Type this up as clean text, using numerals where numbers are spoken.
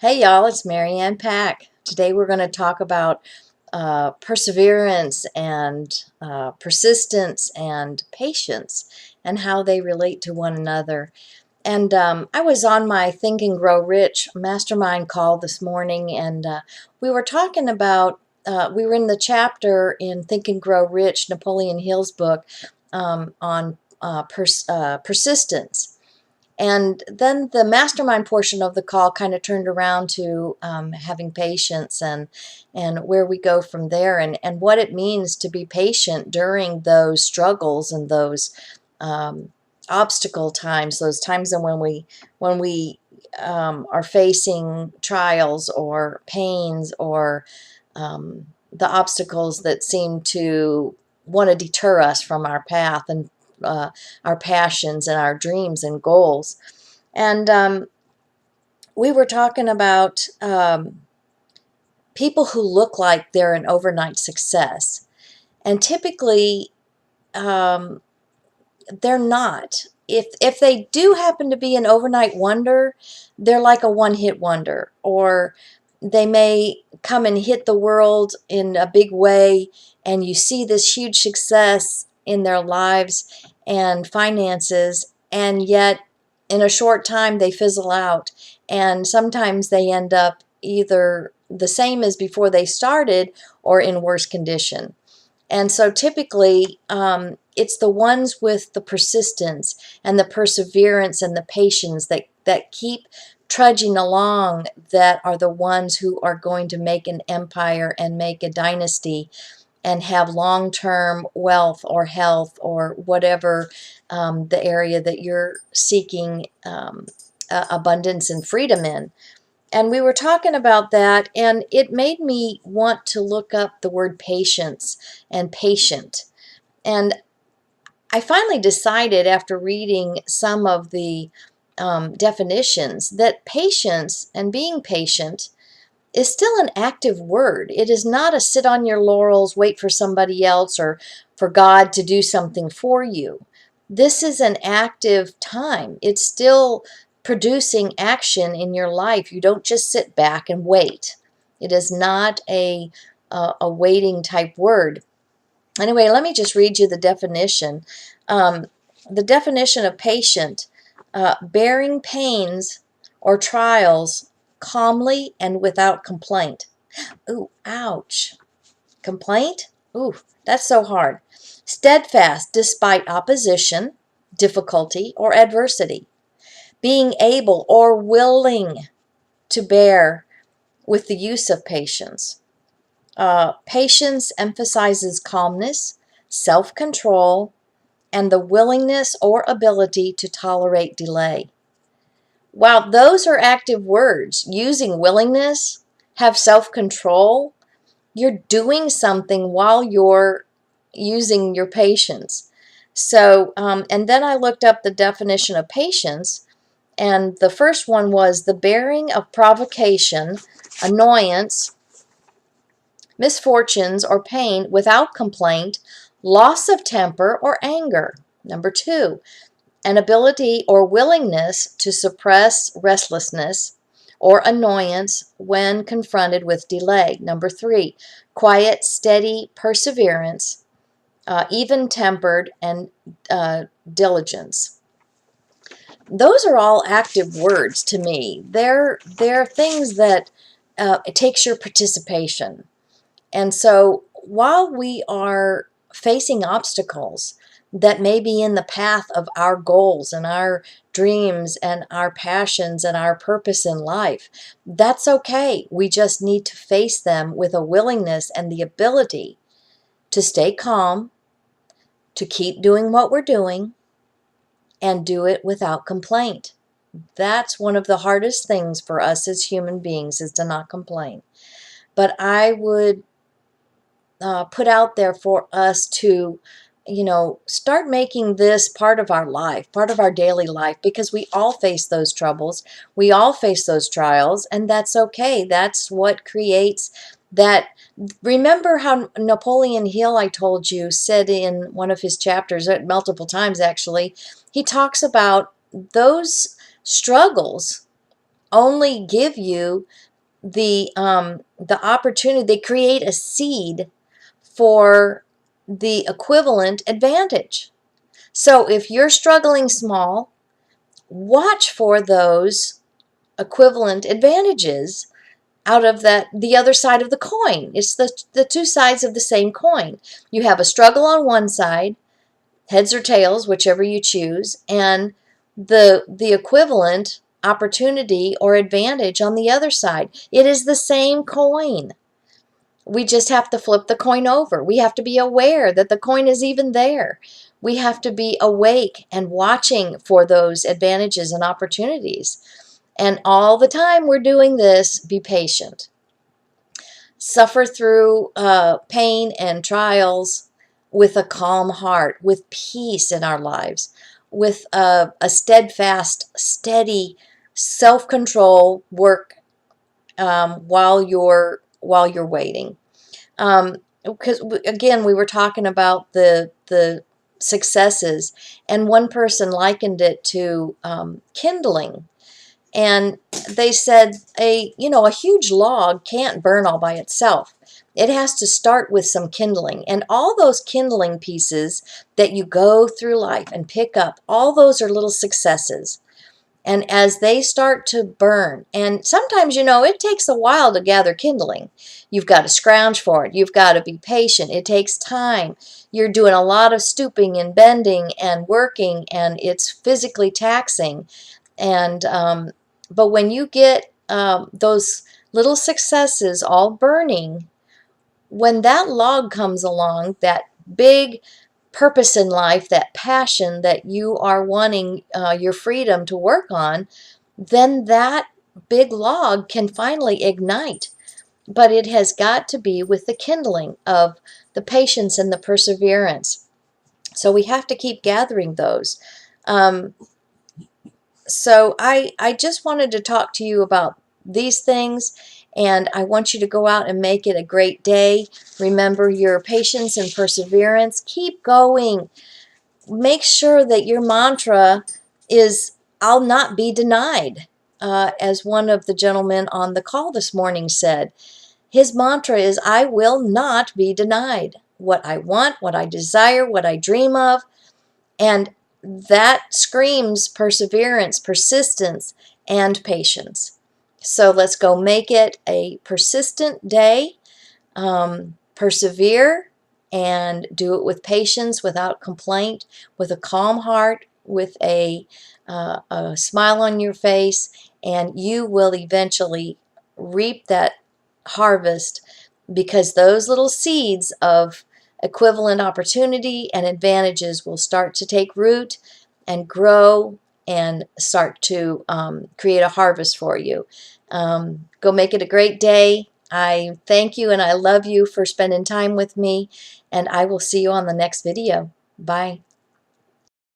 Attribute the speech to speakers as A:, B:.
A: Hey y'all, it's Marianne Pack. Today we're going to talk about perseverance and persistence and patience and how they relate to one another. And I was on my Think and Grow Rich mastermind call this morning, and we were talking about, we were in the chapter in Think and Grow Rich, Napoleon Hill's book, on persistence. And then the mastermind portion of the call kind of turned around to having patience and where we go from there, and what it means to be patient during those struggles and those obstacle times, those times when we are facing trials or pains or the obstacles that seem to want to deter us from our path and our passions and our dreams and goals. And we were talking about people who look like they're an overnight success. And typically, they're not. If they do happen to be an overnight wonder, they're like a one-hit wonder, or they may come and hit the world in a big way, and you see this huge success in their lives and finances, and yet in a short time they fizzle out, and sometimes they end up either the same as before they started or in worse condition. And so typically, it's the ones with the persistence and the perseverance and the patience that keep trudging along that are the ones who are going to make an empire and make a dynasty and have long-term wealth or health or whatever the area that you're seeking abundance and freedom in. And we were talking about that, and it made me want to look up the word patience and patient. And I finally decided, after reading some of the definitions, that patience and being patient is still an active word. It is not a sit on your laurels, wait for somebody else or for God to do something for you. This is an active time. It's still producing action in your life. You don't just sit back and wait. It is not a waiting type word. Anyway, let me just read you the definition. The definition of patient: bearing pains or trials calmly and without complaint. Ooh, ouch. Complaint? Ooh, that's so hard. Steadfast despite opposition, difficulty, or adversity. Being able or willing to bear with the use of patience. Patience emphasizes calmness, self-control, and the willingness or ability to tolerate delay. While those are active words, using willingness, have self-control, you're doing something while you're using your patience. So, and then I looked up the definition of patience, and the first one was the bearing of provocation, annoyance, misfortunes, or pain without complaint, loss of temper, or anger. Number two, an ability or willingness to suppress restlessness or annoyance when confronted with delay. Number three, quiet, steady perseverance, even-tempered, and diligence. Those are all active words to me. They're things that it takes your participation. And so while we are facing obstacles that may be in the path of our goals and our dreams and our passions and our purpose in life, that's okay. We just need to face them with a willingness and the ability to stay calm, to keep doing what we're doing, and do it without complaint. That's one of the hardest things for us as human beings, is to not complain. But I would put out there for us to, start making this part of our life, part of our daily life, because we all face those troubles. We all face those trials, and that's okay. That's what creates that. Remember how Napoleon Hill, I told you, said in one of his chapters, multiple times actually, he talks about those struggles only give you the opportunity. They create a seed for the equivalent advantage. So if you're struggling small, watch for those equivalent advantages out of the other side of the coin. It's the two sides of the same coin. You have a struggle on one side, heads or tails, whichever you choose, and the equivalent opportunity or advantage on the other side. It is the same coin. We just have to flip the coin over. We have to be aware that the coin is even there. We have to be awake and watching for those advantages and opportunities. And all the time we're doing this, be patient. Suffer through pain and trials with a calm heart, with peace in our lives, with a steadfast, steady self-control work while you're waiting. Because again, we were talking about the successes, and one person likened it to kindling. And they said a huge log can't burn all by itself. It has to start with some kindling. And all those kindling pieces that you go through life and pick up, all those are little successes. And as they start to burn, and sometimes, it takes a while to gather kindling. You've got to scrounge for it. You've got to be patient. It takes time. You're doing a lot of stooping and bending and working, and it's physically taxing. And but when you get those little successes all burning, when that log comes along, that big purpose in life, that passion that you are wanting your freedom to work on, then that big log can finally ignite. But it has got to be with the kindling of the patience and the perseverance. So we have to keep gathering those. So I just wanted to talk to you about these things, and I want you to go out and make it a great day. Remember your patience and perseverance. Keep going. Make sure that your mantra is, I'll not be denied. As one of the gentlemen on the call this morning said, his mantra is, I will not be denied. What I want, what I desire, what I dream of. And that screams perseverance, persistence, and patience. So let's go make it a persistent day. Persevere and do it with patience, without complaint, with a calm heart, with a smile on your face, and you will eventually reap that harvest, because those little seeds of equivalent opportunity and advantages will start to take root and grow and start to create a harvest for you. Go make it a great day. I thank you and I love you for spending time with me, and I will see you on the next video. Bye.